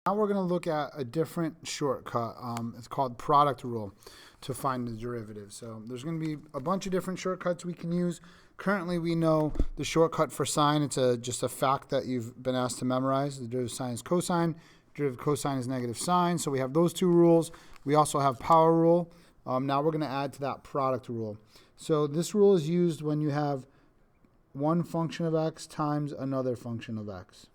Now we're going to look at a different shortcut. It's called product rule to find the derivative. So there's going to be a bunch of different shortcuts we can use. Currently, we know the shortcut for sine. It's just a fact that you've been asked to memorize. The derivative of sine is cosine. Derivative of cosine is negative sine. So we have those two rules. We also have power rule. Now we're going to add to that product rule. So this rule is used when you have one function of x times another function of x.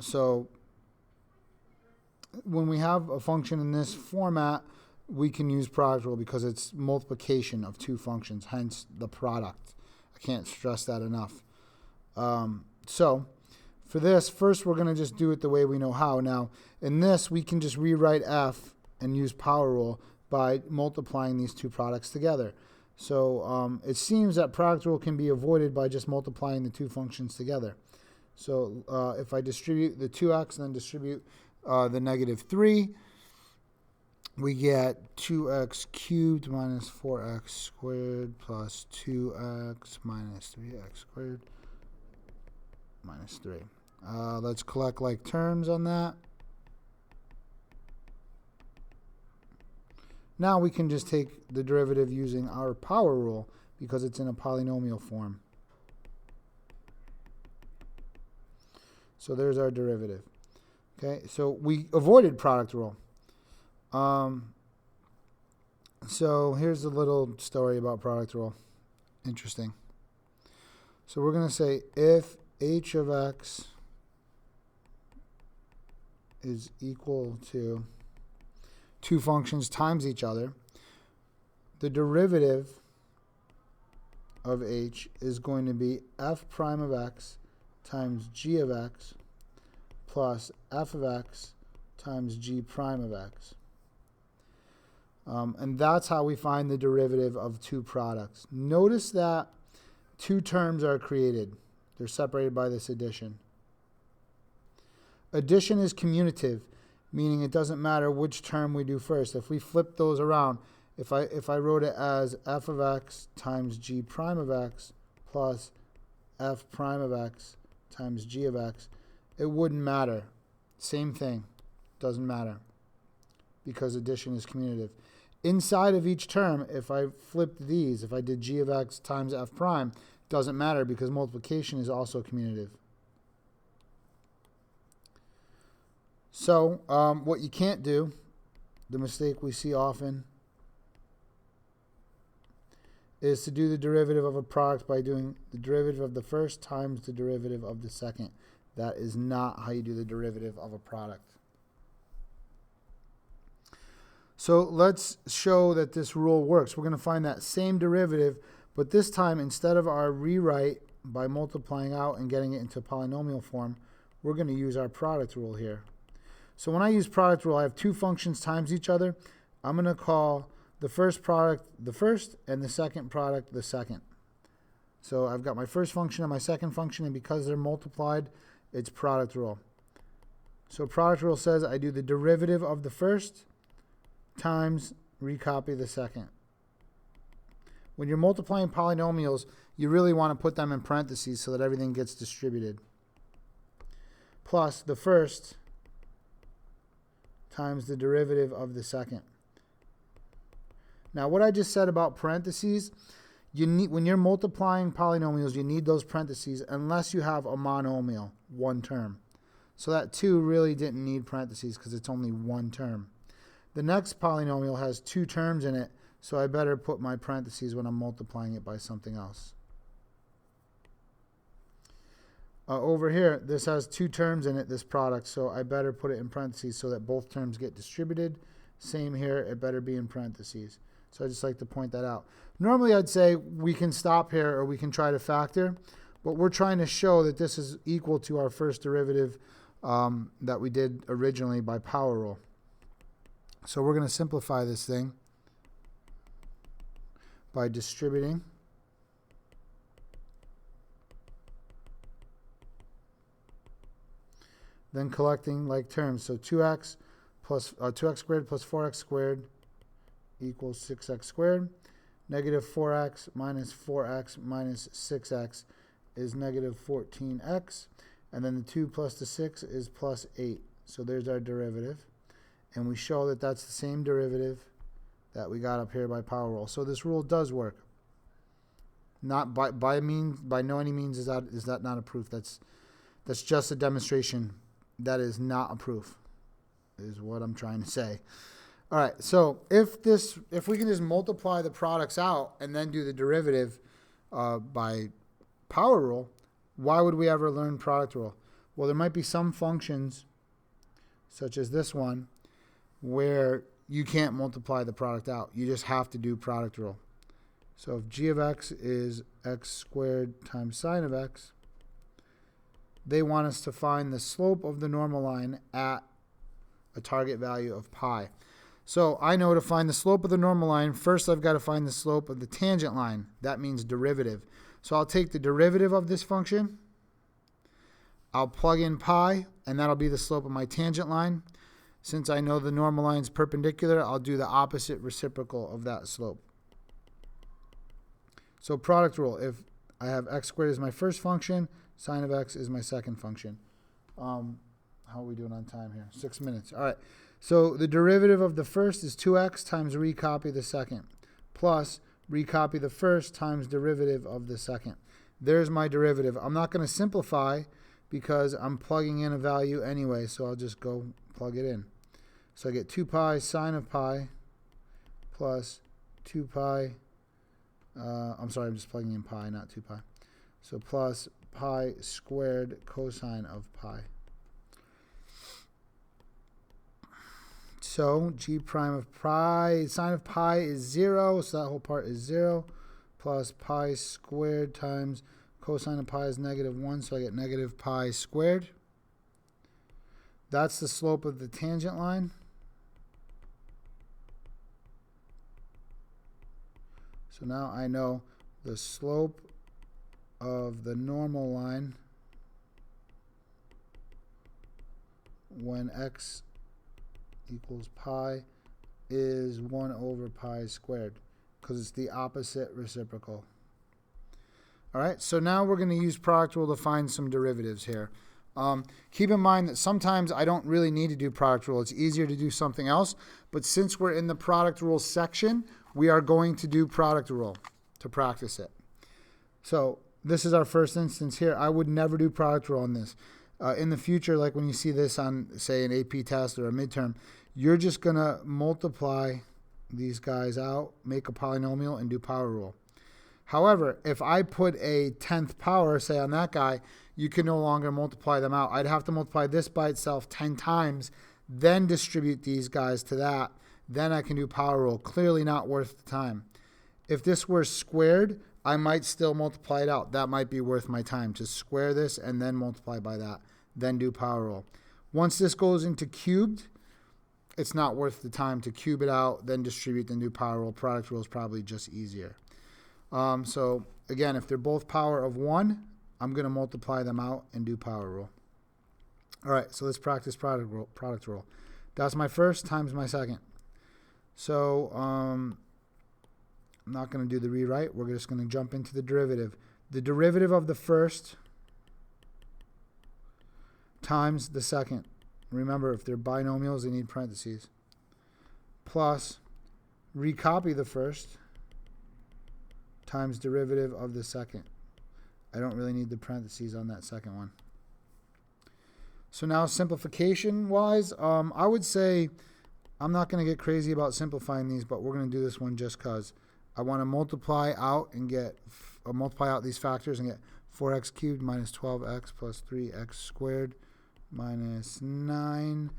So when we have a function in this format, we can use product rule because it's multiplication of two functions, hence the product. I can't stress that enough. So for this, first we're going to just do it the way we know how. Now, in this, we can just rewrite f and use power rule by multiplying these two products together. So it seems that product rule can be avoided by just multiplying the two functions together. So if I distribute the 2x and then distribute the negative 3, we get 2x cubed minus 4x squared plus 2x minus 3x squared minus 3. Let's collect like terms on that. Now we can just take the derivative using our power rule because it's in a polynomial form. So there's our derivative. Okay, so we avoided product rule. So here's a little story about product rule. Interesting. So we're going to say if h of x is equal to two functions times each other, the derivative of h is going to be f prime of x times g of x plus f of x times g prime of x. And that's how we find the derivative of two products. Notice that two terms are created. They're separated by this addition. Addition is commutative, meaning it doesn't matter which term we do first. If we flip those around, if I wrote it as f of x times g prime of x plus f prime of x times g of x, it wouldn't matter. Same thing. Doesn't matter because addition is commutative. Inside of each term, if I flipped these, if I did g of x times f prime, doesn't matter because multiplication is also commutative. So what you can't do, the mistake we see often, is to do the derivative of a product by doing the derivative of the first times the derivative of the second. That is not how you do the derivative of a product. So let's show that this rule works. We're going to find that same derivative, but this time instead of our rewrite by multiplying out and getting it into polynomial form, we're going to use our product rule here. So when I use product rule, I have two functions times each other. I'm going to call the first product the first and the second product the second. So I've got my first function and my second function, and because they're multiplied, it's product rule. So product rule says I do the derivative of the first times recopy the second. When you're multiplying polynomials, you really want to put them in parentheses so that everything gets distributed. Plus the first times the derivative of the second. Now what I just said about parentheses, you need, when you're multiplying polynomials, you need those parentheses unless you have a monomial, one term. So that 2 really didn't need parentheses because it's only one term. The next polynomial has two terms in it, so I better put my parentheses when I'm multiplying it by something else. Over here, this has two terms in it, this product, so I better put it in parentheses so that both terms get distributed. Same here, it better be in parentheses. So I just like to point that out. Normally I'd say we can stop here or we can try to factor, but we're trying to show that this is equal to our first derivative that we did originally by power rule. So we're going to simplify this thing by distributing. Then collecting like terms. So 2x squared plus 4x squared equals 6x squared. Negative 4x minus 6x is negative 14x. And then the 2 plus the 6 is plus 8. So there's our derivative. And we show that that's the same derivative that we got up here by power rule. So this rule does work. Not by no any means is that not a proof. That's just a demonstration. That is not a proof, is what I'm trying to say. All right, so if we can just multiply the products out and then do the derivative by power rule, why would we ever learn product rule? Well, there might be some functions, such as this one, where you can't multiply the product out. You just have to do product rule. So if g of x is x squared times sine of x, they want us to find the slope of the normal line at a target value of pi. So I know to find the slope of the normal line, first I've got to find the slope of the tangent line. That means derivative. So I'll take the derivative of this function. I'll plug in pi, and that'll be the slope of my tangent line. Since I know the normal line is perpendicular, I'll do the opposite reciprocal of that slope. So product rule, if I have x squared as my first function, sine of x is my second function. How are we doing on time here? 6 minutes. All right. So the derivative of the first is 2x times recopy the second, plus recopy the first times derivative of the second. There's my derivative. I'm not going to simplify because I'm plugging in a value anyway, so I'll just go plug it in. So I get 2 pi sine of pi plus 2 pi, I'm sorry, I'm just plugging in pi, not 2 pi. So plus pi squared cosine of pi. So g prime of pi, sine of pi is 0, so that whole part is 0, plus pi squared times cosine of pi is -1, so I get negative pi squared. That's the slope of the tangent line. So now I know the slope of the normal line when x equals pi is 1 over pi squared, because it's the opposite reciprocal. All right, so now we're going to use product rule to find some derivatives here. Keep in mind that sometimes I don't really need to do product rule. It's easier to do something else. But since we're in the product rule section, we are going to do product rule to practice it. So this is our first instance here. I would never do product rule on this. In the future, like when you see this on, say, an AP test or a midterm, you're just going to multiply these guys out, make a polynomial, and do power rule. However, if I put a 10th power, say, on that guy, you can no longer multiply them out. I'd have to multiply this by itself 10 times, then distribute these guys to that. Then I can do power rule. Clearly not worth the time. If this were squared, I might still multiply it out. That might be worth my time to square this and then multiply by that, then do power rule. Once this goes into cubed, it's not worth the time to cube it out, then distribute, then do power rule. Product rule is probably just easier. So again, if they're both power of 1, I'm going to multiply them out and do power rule. All right, so let's practice product rule. That's my first times my second. So I'm not going to do the rewrite. We're just going to jump into the derivative. The derivative of the first times the second. Remember, if they're binomials, they need parentheses. Plus, recopy the first times derivative of the second. I don't really need the parentheses on that second one. So now simplification-wise, I would say I'm not going to get crazy about simplifying these, but we're going to do this one just because I want to multiply out these factors and get 4x cubed minus 12x plus 3x squared minus 9.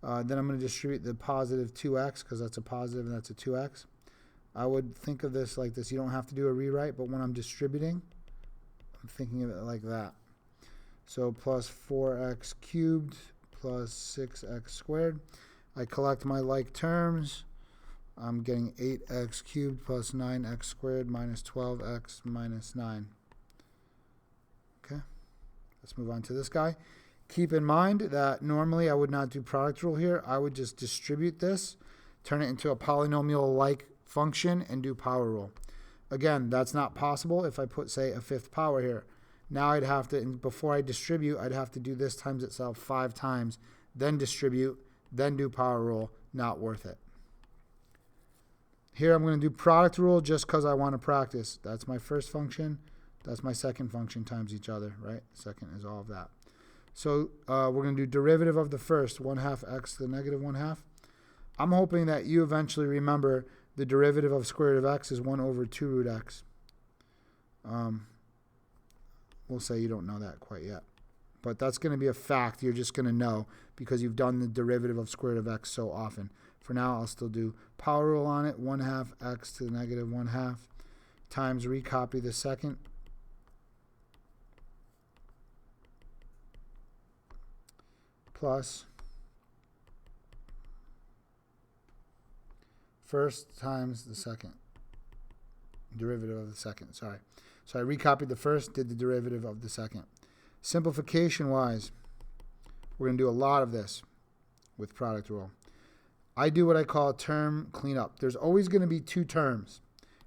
Then I'm going to distribute the positive 2x because that's a positive and that's a 2x. I would think of this like this. You don't have to do a rewrite, but when I'm distributing, I'm thinking of it like that. So plus 4x cubed plus 6x squared. I collect my like terms. I'm getting 8x cubed plus 9x squared minus 12x minus 9. Okay, let's move on to this guy. Keep in mind that normally I would not do product rule here. I would just distribute this, turn it into a polynomial-like function, and do power rule. Again, that's not possible if I put, say, a 5th power here. Now I'd have to, before I distribute, I'd have to do this times itself 5 times, then distribute, then do power rule. Not worth it. Here I'm going to do product rule just because I want to practice. That's my first function. That's my second function times each other, right? Second is all of that. So we're going to do derivative of the first, 1/2 x to the negative 1/2. I'm hoping that you eventually remember the derivative of square root of x is 1 over 2 root x. We'll say you don't know that quite yet. But that's going to be a fact you're just going to know because you've done the derivative of square root of x so often. For now, I'll still do power rule on it, 1/2 x to the negative 1/2 times recopy the second plus first times the second. Derivative of the second, sorry. So I recopied the first, did the derivative of the second. Simplification-wise, we're going to do a lot of this with product rule. I do what I call term cleanup. There's always going to be 2 terms,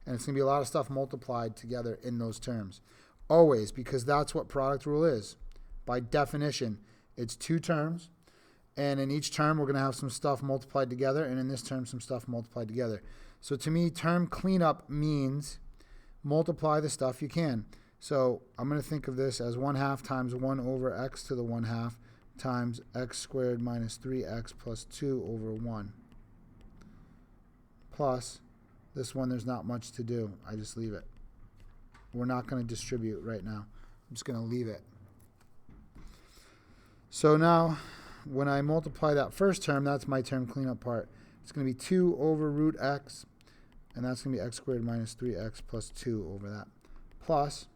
and it's going to be a lot of stuff multiplied together in those terms. Always, because that's what product rule is. By definition, it's 2 terms, and in each term we're going to have some stuff multiplied together, and in this term some stuff multiplied together. So to me, term cleanup means multiply the stuff you can. So I'm going to think of this as 1/2 times 1 over x to the 1/2 times x squared minus 3x plus 2 over 1. Plus, this one there's not much to do. I just leave it. We're not going to distribute right now. I'm just going to leave it. So now, when I multiply that first term, that's my term cleanup part. It's going to be 2 over root x, and that's going to be x squared minus 3x plus 2 over that. Plus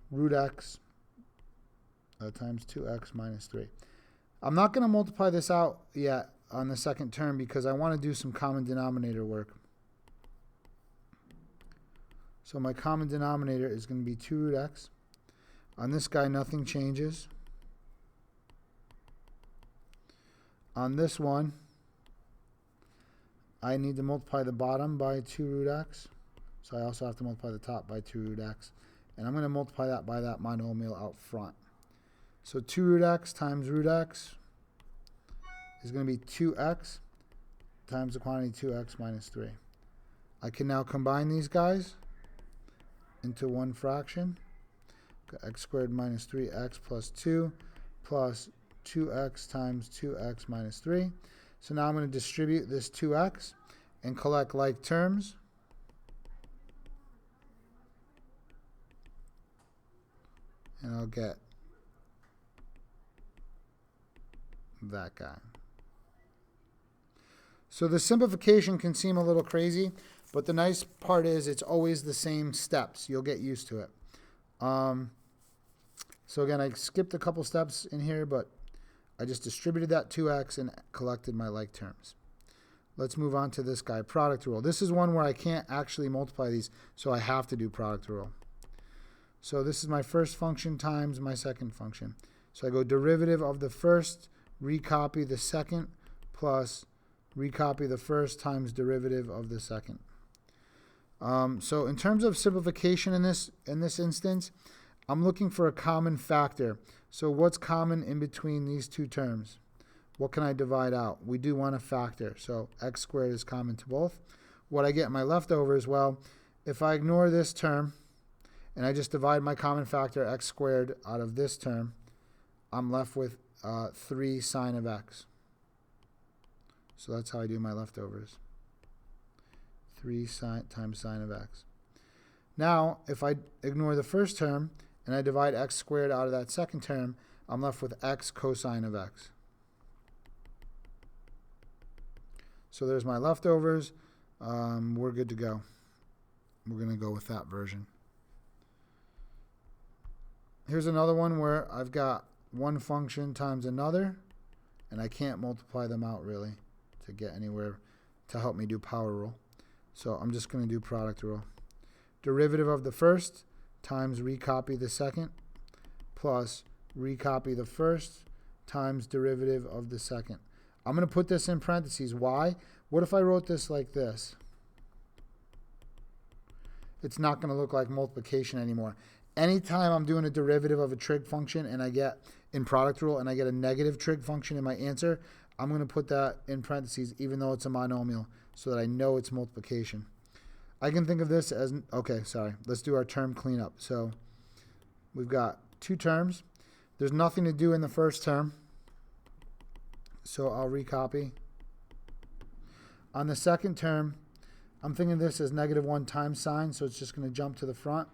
root x times 2x minus 3. I'm not going to multiply this out yet on the second term because I want to do some common denominator work. So my common denominator is going to be 2 root x. On this guy, nothing changes. On this one, I need to multiply the bottom by 2 root x. So I also have to multiply the top by 2 root x. And I'm going to multiply that by that monomial out front. So 2 root x times root x is going to be 2x times the quantity 2x minus 3. I can now combine these guys into one fraction. X squared minus 3x plus 2 plus 2x times 2x minus 3. So now I'm going to distribute this 2x and collect like terms. And I'll get that guy. So the simplification can seem a little crazy, but the nice part is it's always the same steps. You'll get used to it. So again, I skipped a couple steps in here, but I just distributed that 2x and collected my like terms. Let's move on to this guy, product rule. This is one where I can't actually multiply these, so I have to do product rule. So this is my first function times my second function. So I go derivative of the first, recopy the second, plus recopy the first times derivative of the second. So in terms of simplification in this instance, I'm looking for a common factor. So what's common in between these 2 terms? What can I divide out? We do want a factor. So x squared is common to both. What I get in my leftovers, well, if I ignore this term and I just divide my common factor x squared out of this term, I'm left with 3 sine of x. So that's how I do my leftovers. 3 sine times sine of x. Now, if I ignore the first term and I divide x squared out of that second term, I'm left with x cosine of x. So there's my leftovers. We're good to go. We're going to go with that version. Here's another one where I've got one function times another, and I can't multiply them out really to get anywhere to help me do power rule. So I'm just going to do product rule. Derivative of the first times recopy the second plus recopy the first times derivative of the second. I'm going to put this in parentheses. Why? What if I wrote this like this? It's not going to look like multiplication anymore. anytime I'm doing a derivative of a trig function and I get in product rule and I get a negative trig function in my answer, I'm going to put that in parentheses even though it's a monomial so that I know it's multiplication. I can think of this as, okay, sorry. Let's do our term cleanup. So we've got two terms. There's nothing to do in the first term, so I'll recopy. On the second term, I'm thinking of this as -1 times sign, so it's just going to jump to the front.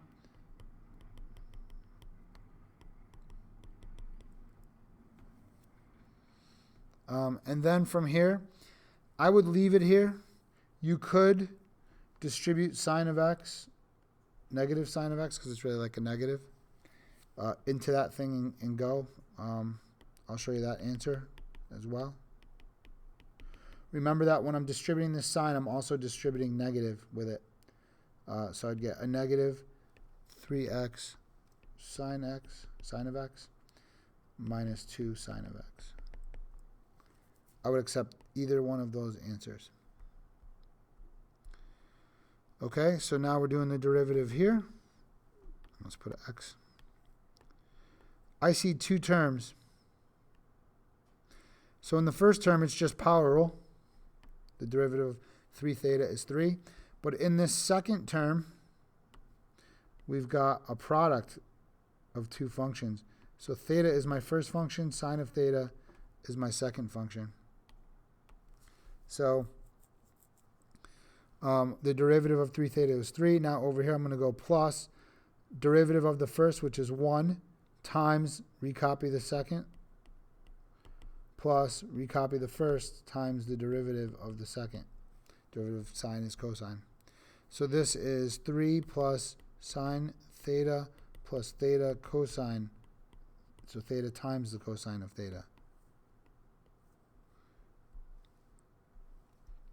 And then from here, I would leave it here. You could distribute sine of x, negative sine of x, because it's really like a negative, into that thing and go. I'll show you that answer as well. Remember that when I'm distributing this sign, I'm also distributing negative with it. So I'd get a negative 3x sine of x, minus 2 sine of x. I would accept either one of those answers. Okay, so now we're doing the derivative here. Let's put an x. I see two terms. So in the first term, it's just power rule. The derivative of 3 theta is 3. But in this second term, we've got a product of two functions. So theta is my first function, sine of theta is my second function. So the derivative of 3 theta is 3. Now over here I'm going to go plus derivative of the first, which is 1, times recopy the second, plus recopy the first times the derivative of the second. Derivative of sine is cosine. So this is 3 plus sine theta plus theta cosine. So theta times the cosine of theta.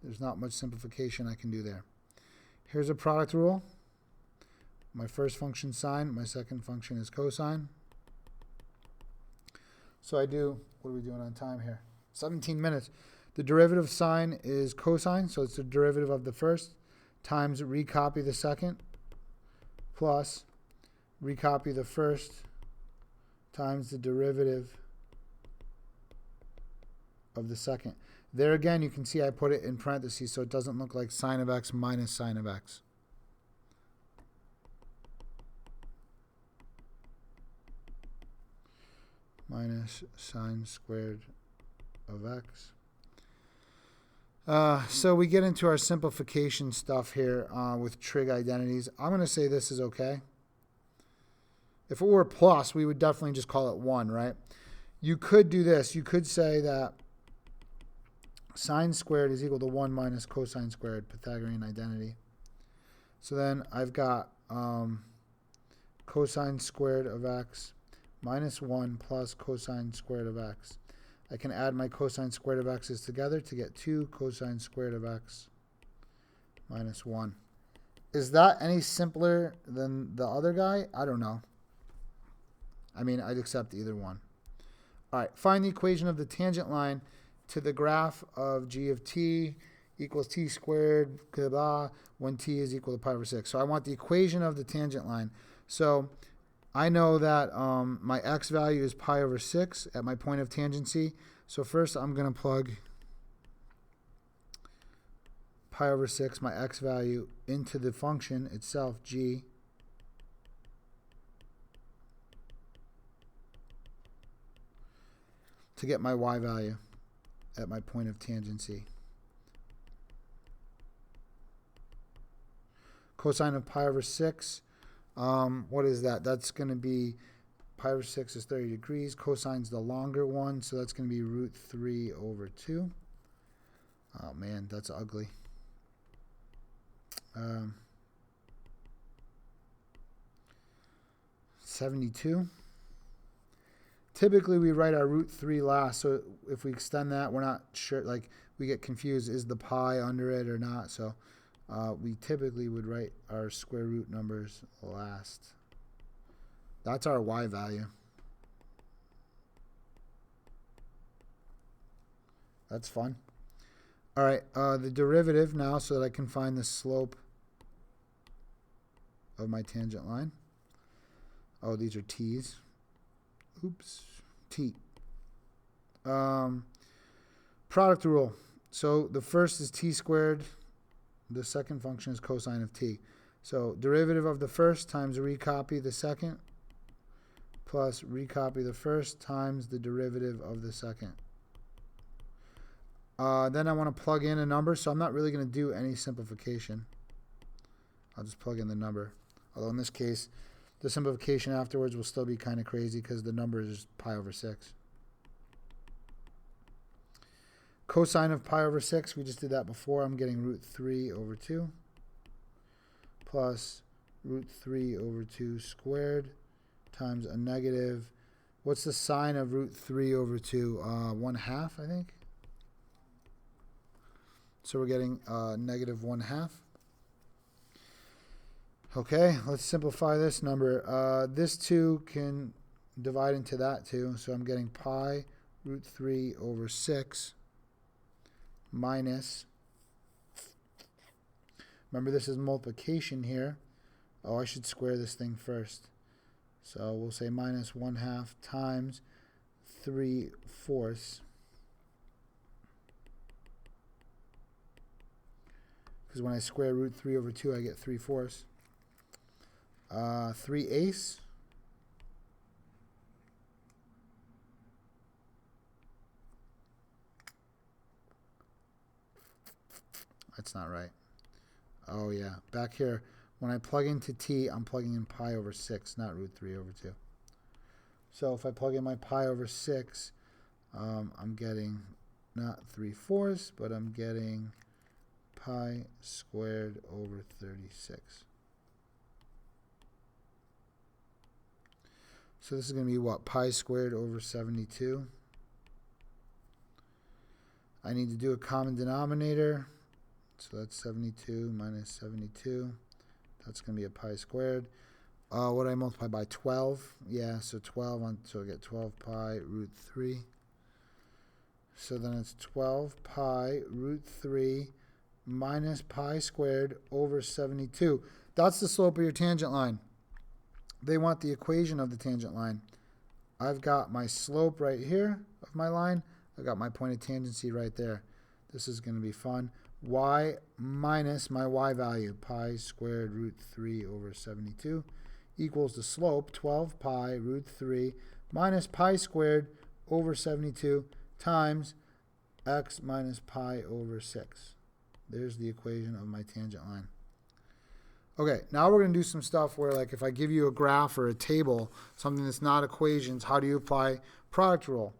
There's not much simplification I can do there. Here's a product rule. My first function sine, my second function is cosine. So I do, what are we doing on time here? 17 minutes. The derivative of sine is cosine, so it's the derivative of the first, times recopy the second, plus recopy the first, times the derivative of the second. There again, you can see I put it in parentheses so it doesn't look like sine of x minus sine of x. Minus sine squared of x. So we get into our simplification stuff here with trig identities. I'm going to say this is okay. If it were plus, we would definitely just call it 1, right? You could do this. You could say that sine squared is equal to 1 minus cosine squared, Pythagorean identity. So then I've got cosine squared of x minus 1 plus cosine squared of x. I can add my cosine squared of x's together to get 2 cosine squared of x minus 1. Is that any simpler than the other guy? I don't know. I mean, I'd accept either one. All right, find the equation of the tangent line to the graph of g of t equals t squared, blah, blah, when t is equal to pi over 6. So I want the equation of the tangent line. So I know that my x value is pi over 6 at my point of tangency. So first I'm going to plug pi over 6, my x value, into the function itself, g. To get my y value at my point of tangency. Cosine of pi over 6, what is that? That's going to be, pi over 6 is 30 degrees. Cosine's the longer one, so that's going to be root 3 over 2. Oh man, that's ugly. 72. Typically, we write our root 3 last, so if we extend that, we're not sure, like, we get confused, is the pi under it or not? So we typically would write our square root numbers last. That's our y value. That's fun. All right, the derivative now, so that I can find the slope of my tangent line. Oh, these are t's. Oops. T. Product rule. So the first is t squared. The second function is cosine of t. So derivative of the first times recopy the second plus recopy the first times the derivative of the second. Then I want to plug in a number, so I'm not really going to do any simplification. I'll just plug in the number. Although in this case, the simplification afterwards will still be kind of crazy because the number is just pi over 6. Cosine of pi over 6, we just did that before. I'm getting root 3 over 2 plus root 3 over 2 squared times a negative. What's the sine of root 3 over 2? 1/2, I think. So we're getting negative 1/2. Okay, let's simplify this number. This 2 can divide into that 2. So I'm getting pi root 3 over 6 minus, remember this is multiplication here. Oh, I should square this thing first. So we'll say minus 1/2 times 3/4. Because when I square root 3 over 2, I get 3/4. 3/8. That's not right. Oh, yeah. Back here, when I plug into t, I'm plugging in pi over 6, not root 3 over 2. So if I plug in my pi over 6, I'm getting not 3/4, but I'm getting pi squared over 36. So this is going to be what? Pi squared over 72. I need to do a common denominator. So that's 72 minus 72. That's going to be a pi squared. What do I multiply by? 12. Yeah, so 12. So I get 12 pi root 3. So then it's 12 pi root 3 minus pi squared over 72. That's the slope of your tangent line. They want the equation of the tangent line. I've got my slope right here of my line. I've got my point of tangency right there. This is going to be fun. Y minus my y value, pi squared root 3 over 72, equals the slope, 12 pi root 3 minus pi squared over 72 times x minus pi over 6. There's the equation of my tangent line. Okay, now we're going to do some stuff where, like, if I give you a graph or a table, something that's not equations, how do you apply product rule?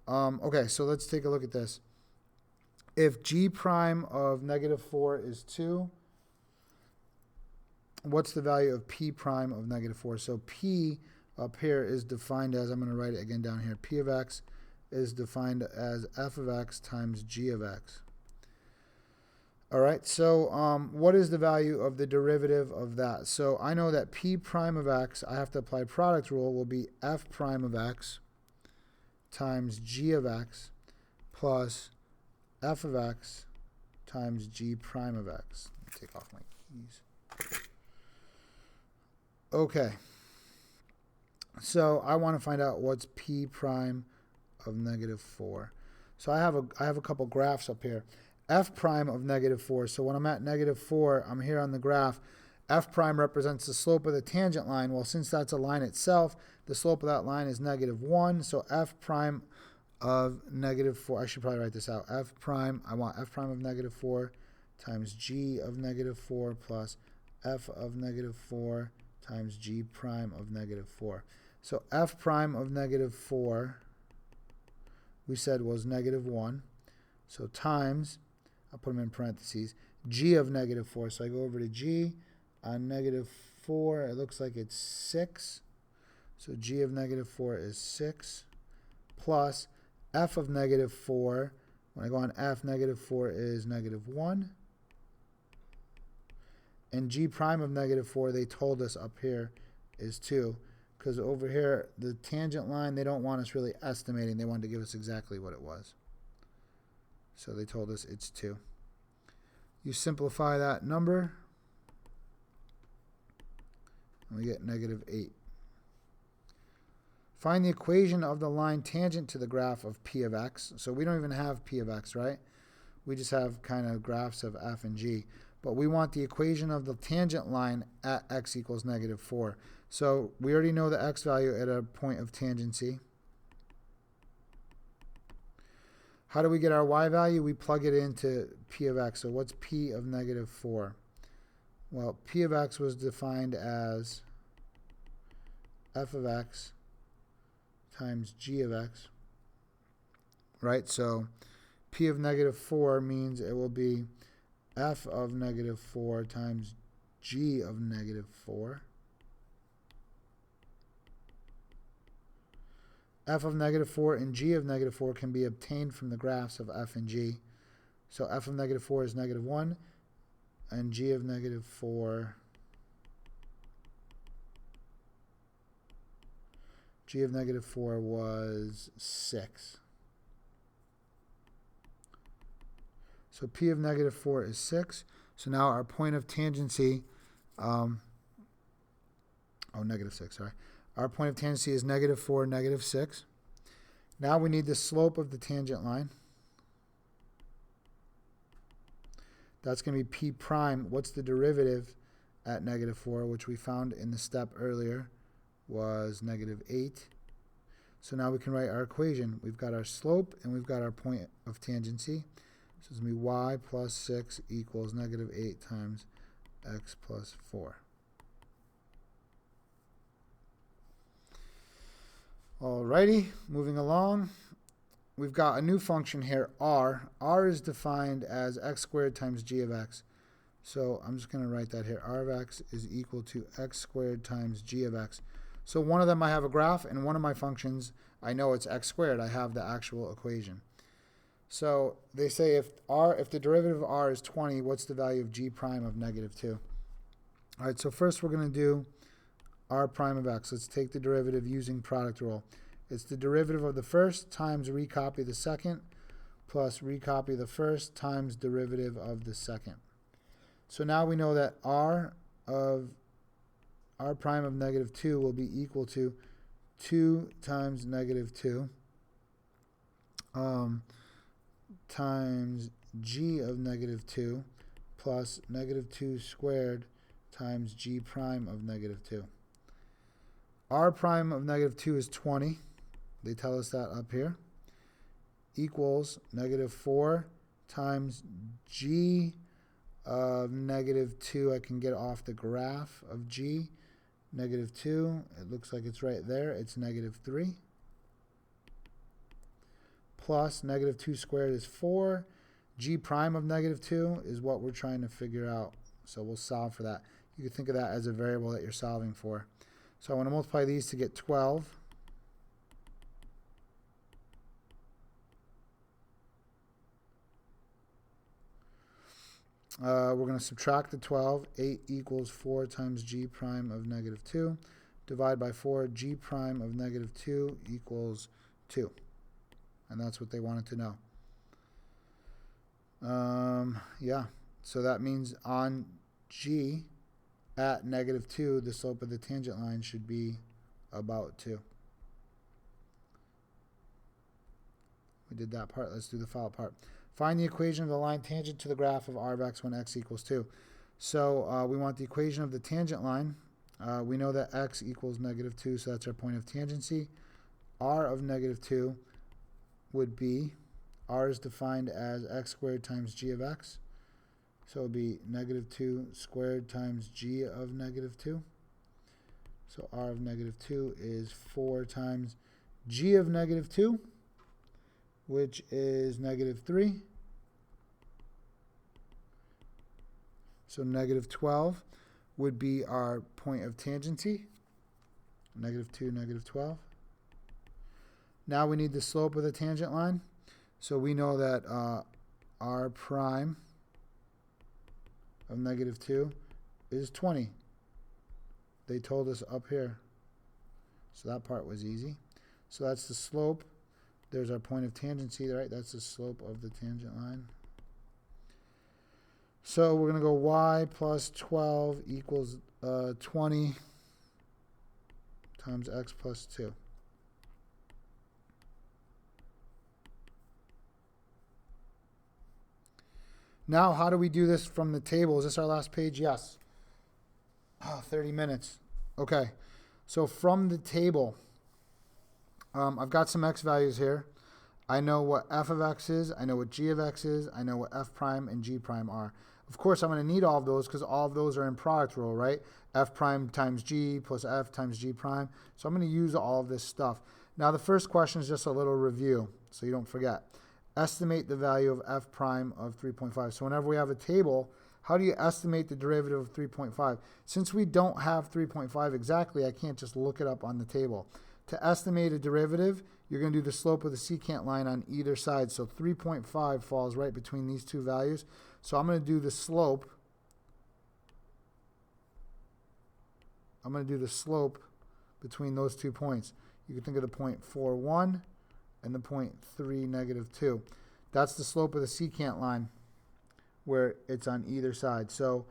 Okay, so let's take a look at this. If g prime of negative 4 is 2, what's the value of p prime of negative 4? So p up here is defined as, I'm going to write it again down here, p of x is defined as f of x times g of x. All right, so what is the value of the derivative of that? So I know that p prime of x, I have to apply product rule, will be f prime of x times g of x plus f of x times g prime of x. Let me take off my keys. Okay, so I want to find out what's p prime of negative 4. So I have a couple graphs up here. F prime of negative 4. So when I'm at negative 4, I'm here on the graph. F prime represents the slope of the tangent line. Well, since that's a line itself, the slope of that line is negative 1. So f prime of negative 4, I should probably write this out. F prime, I want f prime of negative 4 times g of negative 4 plus f of negative 4 times g prime of negative 4. So f prime of negative 4, we said was negative 1. So times, I'll put them in parentheses, g of negative 4. So I go over to g on negative 4. It looks like it's 6. So g of negative 4 is 6 plus f of negative 4. When I go on f, negative 4 is negative 1. And g prime of negative 4, they told us up here, is 2. Because over here, the tangent line, they don't want us really estimating. They wanted to give us exactly what it was. So they told us it's 2. You simplify that number, and we get negative 8. Find the equation of the line tangent to the graph of p of x. So we don't even have p of x, right? We just have kind of graphs of f and g. But we want the equation of the tangent line at x equals -4. So we already know the x value at a point of tangency. How do we get our y value? We plug it into p of x. So what's p of -4? Well, p of x was defined as f of x times g of x, right? So p of -4 means it will be f of -4 times g of -4. F of -4 and g of -4 can be obtained from the graphs of f and g. So f of -4 is -1, and g of -4, g of -4 was 6. So p of -4 is 6. So now our point of tangency, -6, sorry. Our point of tangency is -4, -6. Now we need the slope of the tangent line. That's going to be p prime. What's the derivative at -4, which we found in the step earlier, was -8. So now we can write our equation. We've got our slope and we've got our point of tangency. So it's going to be y plus 6 equals -8 times x plus 4. Alrighty, moving along. We've got a new function here, r. r is defined as x squared times g of x. So I'm just going to write that here. r of x is equal to x squared times g of x. So one of them I have a graph, and one of my functions, I know it's x squared. I have the actual equation. So they say if the derivative of r is 20, what's the value of g prime of -2? All right, so first we're going to do r prime of x. Let's take the derivative using product rule. It's the derivative of the first times recopy the second plus recopy the first times derivative of the second. So now we know that r prime of -2 will be equal to 2 times -2 times g of -2 plus -2 squared times g prime of -2. R prime of -2 is 20. They tell us that up here. Equals -4 times g of -2. I can get off the graph of g. -2, it looks like it's right there. It's -3. Plus -2 squared is 4. G prime of -2 is what we're trying to figure out. So we'll solve for that. You can think of that as a variable that you're solving for. So I want to multiply these to get 12. We're going to subtract the 12. 8 equals 4 times g prime of -2. Divide by 4. G prime of -2 equals 2. And that's what they wanted to know. Yeah. So that means on g at -2, the slope of the tangent line should be about 2. We did that part. Let's do the follow-up part. Find the equation of the line tangent to the graph of r of x when x equals 2. So we want the equation of the tangent line. We know that x equals -2, so that's our point of tangency. R of -2 would be, r is defined as x squared times g of x. So it would be -2 squared times g of -2. So r of -2 is 4 times g of -2, which is -3. So -12 would be our point of tangency. -2, -12. Now we need the slope of the tangent line. So we know that r prime of -2 is 20. They told us up here. So that part was easy. So that's the slope. There's our point of tangency, right? That's the slope of the tangent line. So we're going to go y plus 12 equals 20 times x plus 2. Now, how do we do this from the table? Is this our last page? Yes. 30 minutes. Okay. So from the table, I've got some x values here. I know what f of x is. I know what g of x is. I know what f prime and g prime are. Of course, I'm going to need all of those because all of those are in product rule, right? F prime times g plus f times g prime. So I'm going to use all of this stuff. Now, the first question is just a little review so you don't forget. Estimate the value of f prime of 3.5. So whenever we have a table, how do you estimate the derivative of 3.5? Since we don't have 3.5 exactly, I can't just look it up on the table. To estimate a derivative, you're going to do the slope of the secant line on either side. So 3.5 falls right between these two values. So I'm going to do the slope. I'm going to do the slope between those 2 points. You can think of the point 4,1 and the point 3, -2. That's the slope of the secant line where it's on either side. So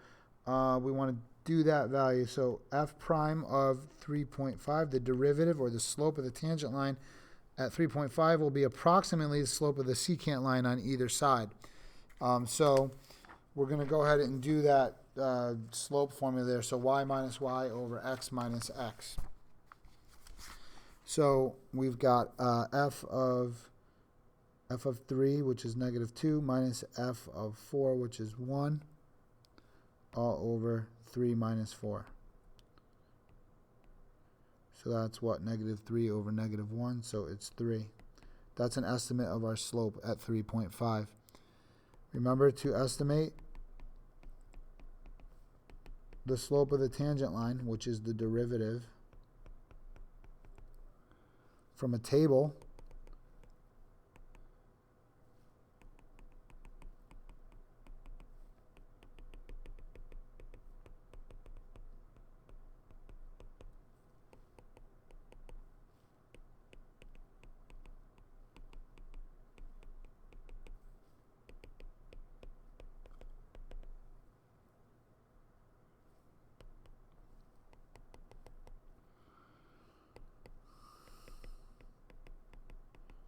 we want to do that value. So f prime of 3.5, the derivative or the slope of the tangent line at 3.5 will be approximately the slope of the secant line on either side. So we're going to go ahead and do that slope formula there. So y minus y over x minus x. So we've got f of 3, which is -2, minus f of 4, which is 1, all over 3 minus 4. So that's what? -3 over -1, so it's 3. That's an estimate of our slope at 3.5. Remember to estimate the slope of the tangent line, which is the derivative, from a table.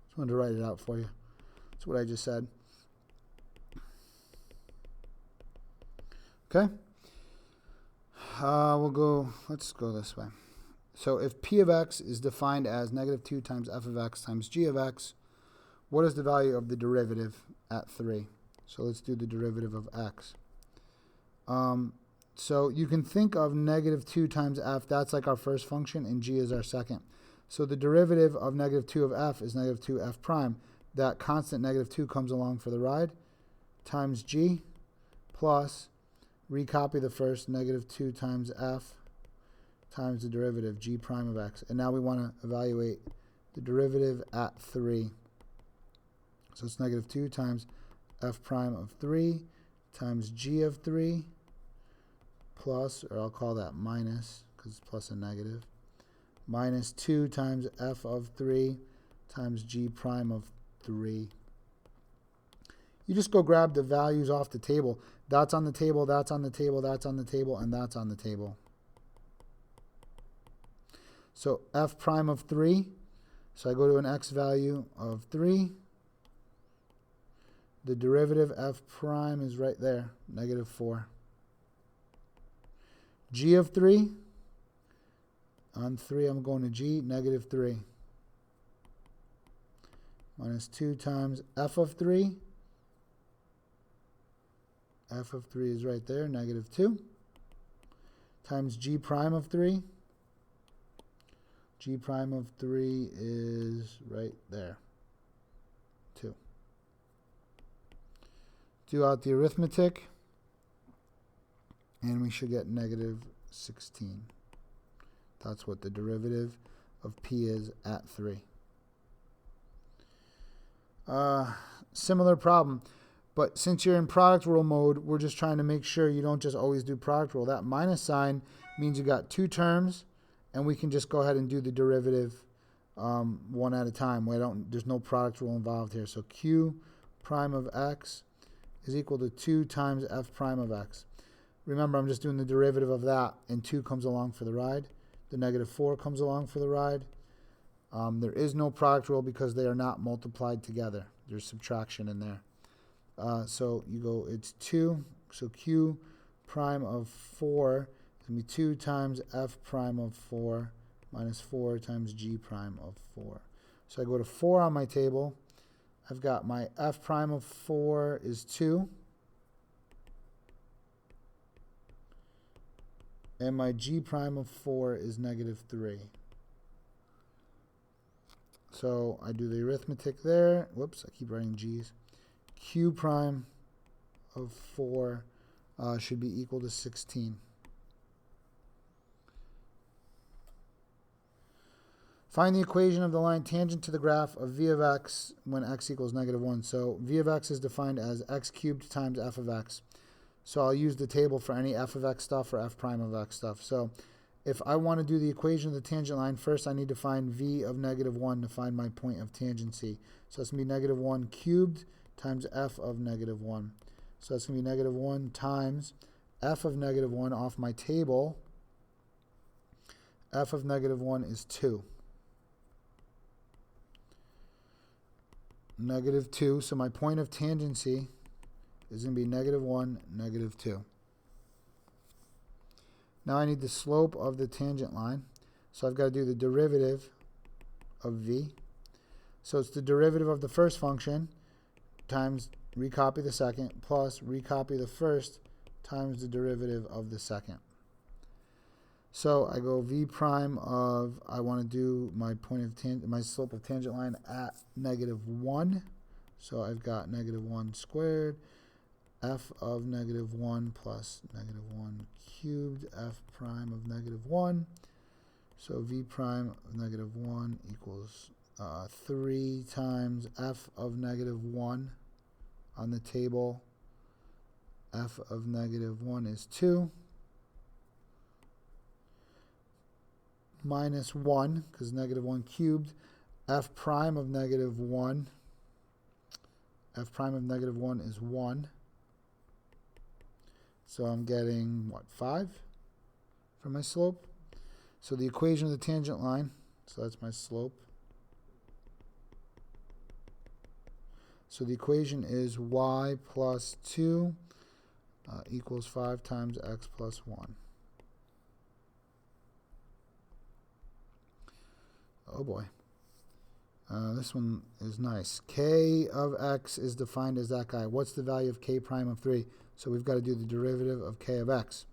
Just wanted to write it out for you. That's what I just said. Okay. Let's go this way. So if p of x is defined as -2 times f of x times g of x, what is the value of the derivative at 3? So let's do the derivative of x. So you can think of -2 times f, that's like our first function, and g is our second. So the derivative of -2 of f is -2 f prime. That constant -2 comes along for the ride, times g, plus, recopy the first, -2 times f times the derivative, g prime of x. And now we want to evaluate the derivative at 3. So it's -2 times f prime of 3 times g of 3 plus, or I'll call that minus because it's plus and negative, minus 2 times f of 3 times g prime of 3. You just go grab the values off the table. That's on the table, that's on the table, that's on the table, and that's on the table. So f prime of 3, so I go to an x value of 3. The derivative f prime is right there, -4. G of 3, on 3 I'm going to g, -3. Minus 2 times f of 3. F of 3 is right there, -2. Times g prime of 3. G prime of 3 is right there, 2. Do out the arithmetic, and we should get -16. That's what the derivative of p is at 3. Similar problem, but since you're in product rule mode, we're just trying to make sure you don't just always do product rule. That minus sign means you got 2 terms, and we can just go ahead and do the derivative one at a time. There's no product rule involved here. So q prime of x is equal to 2 times f prime of x. Remember, I'm just doing the derivative of that, and 2 comes along for the ride. The -4 comes along for the ride. There is no product rule because they are not multiplied together. There's subtraction in there. So you go, it's 2. So q prime of 4 is going to be 2 times f prime of 4 minus 4 times g prime of 4. So I go to 4 on my table. I've got my f prime of 4 is 2. And my g prime of 4 is negative 3. So I do the arithmetic there. Whoops, I keep writing g's. Q prime of 4 should be equal to 16. Find the equation of the line tangent to the graph of v of x when x equals negative 1. So v of x is defined as x cubed times f of x. So I'll use the table for any f of x stuff or f prime of x stuff. So if I want to do the equation of the tangent line, first I need to find v of negative 1 to find my point of tangency. So that's going to be negative 1 cubed times f of negative 1. So that's going to be negative 1 times f of negative 1 off my table. F of negative 1 is 2. Negative 2. So my point of tangency is going to be negative 1, negative 2. Now I need the slope of the tangent line. So I've got to do the derivative of v. So it's the derivative of the first function times recopy the second plus recopy the first times the derivative of the second. So I go v prime of, I want to do my point of my slope of tangent line at negative 1. So I've got negative 1 squared, f of negative 1 plus negative 1 cubed, f prime of negative 1. So v prime of negative 1 equals 3 times f of negative 1 on the table. F of negative 1 is 2. Minus 1, because negative 1 cubed. F prime of negative 1. F prime of negative 1 is 1. So I'm getting, what, 5 for my slope? So the equation of the tangent line, so that's my slope. So the equation is y plus 2 equals 5 times x plus 1. Oh boy. This one is nice. K of x is defined as that guy. What's the value of k prime of 3? So we've got to do the derivative of k of x.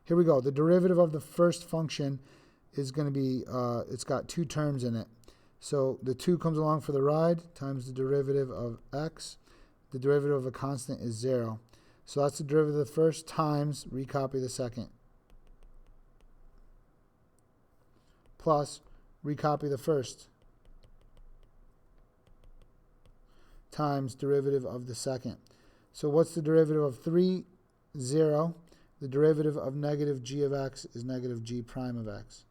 Here we go. The derivative of the first function is going to be, it's got 2 terms in it. So the 2 comes along for the ride times the derivative of x. The derivative of a constant is 0. So that's the derivative of the first times recopy the second. Plus recopy the first times derivative of the second. So what's the derivative of 3? 0. The derivative of negative g of x is negative g prime of x.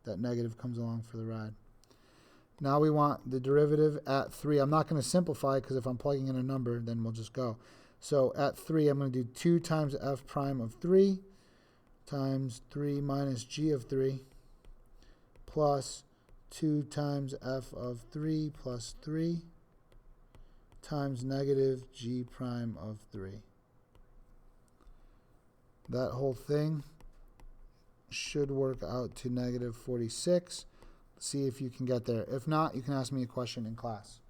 That negative comes along for the ride. Now we want the derivative at 3. I'm not going to simplify because if I'm plugging in a number, then we'll just go. So at 3, I'm going to do 2 times f prime of 3 times 3 minus g of 3 plus 2 times f of 3 plus 3 times negative g prime of 3. That whole thing should work out to negative 46. See if you can get there. If not, you can ask me a question in class.